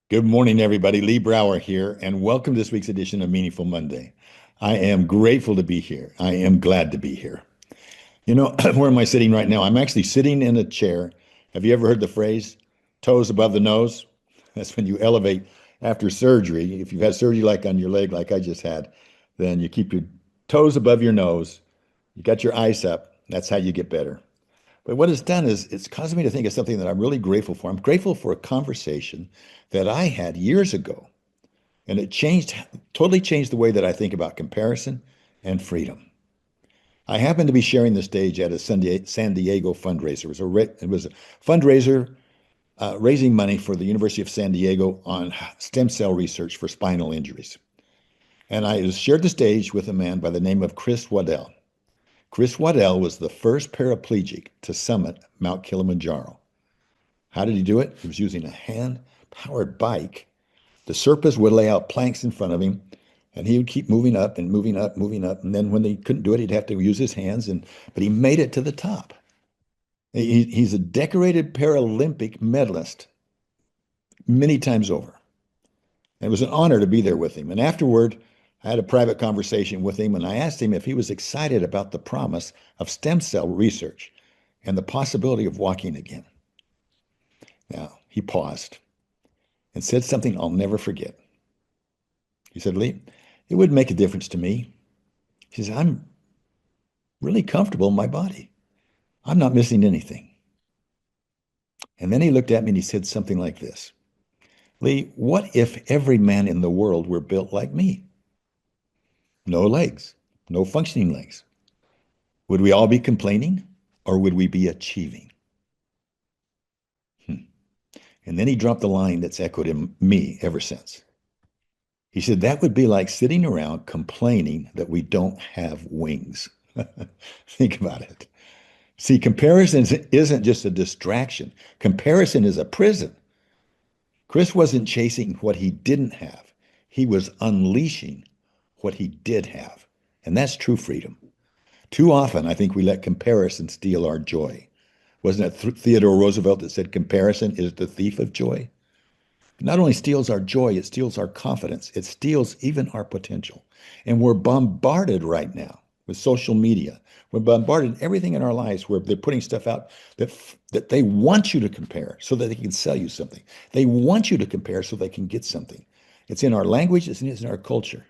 Good morning, everybody. Lee Brower here, and welcome to this week's edition of Meaningful Monday. I am grateful to be here. I am glad to be here. Where am I sitting right now? I'm actually sitting in a chair. Have you ever heard the phrase, toes above the nose? That's when you elevate after surgery. If you've had surgery like on your leg, like I just had, then you keep your toes above your nose. You got your eyes up. That's how you get better. But what it's done is it's caused me to think of something that I'm really grateful for. I'm grateful for a conversation that I had years ago, and it totally changed the way that I think about comparison and freedom. I happened to be sharing the stage at a San Diego fundraiser. It was a fundraiser raising money for the University of San Diego on stem cell research for spinal injuries. And I shared the stage with a man by the name of Chris Waddell. Chris Waddell was the first paraplegic to summit Mount Kilimanjaro. How did he do it? He was using a hand-powered bike. The Sherpas would lay out planks in front of him, and he would keep moving up and moving up, moving up. And then when he couldn't do it, he'd have to use his hands. But he made it to the top. He's a decorated Paralympic medalist many times over. It was an honor to be there with him. And afterward, I had a private conversation with him, and I asked him if he was excited about the promise of stem cell research and the possibility of walking again. Now, he paused and said something I'll never forget. He said, Lee, it wouldn't make a difference to me. He says, I'm really comfortable in my body. I'm not missing anything. And then he looked at me and he said something like this. Lee, what if every man in the world were built like me? No legs, no functioning legs. Would we all be complaining or would we be achieving? Hmm. And then he dropped a line that's echoed in me ever since. He said, that would be like sitting around complaining that we don't have wings. Think about it. See, comparison isn't just a distraction. Comparison is a prison. Chris wasn't chasing what he didn't have. He was unleashing what he did have. And that's true freedom. Too often, I think we let comparison steal our joy. Wasn't it Theodore Roosevelt that said comparison is the thief of joy? It not only steals our joy, it steals our confidence. It steals even our potential. And we're bombarded right now with social media. We're bombarded everything in our lives where they're putting stuff out that they want you to compare so that they can sell you something. They want you to compare so they can get something. It's in our language, it's in our culture.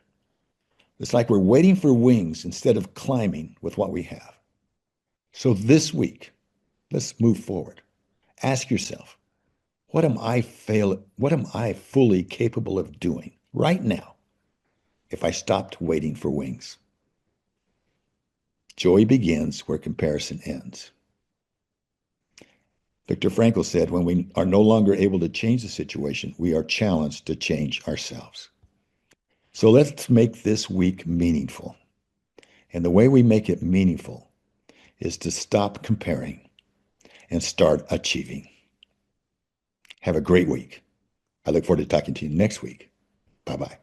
It's like we're waiting for wings instead of climbing with what we have. So this week, let's move forward. Ask yourself, what am I fully capable of doing right now if I stopped waiting for wings? Joy begins where comparison ends. Viktor Frankl said, when we are no longer able to change the situation, we are challenged to change ourselves. So let's make this week meaningful. And the way we make it meaningful is to stop comparing and start achieving. Have a great week. I look forward to talking to you next week. Bye-bye.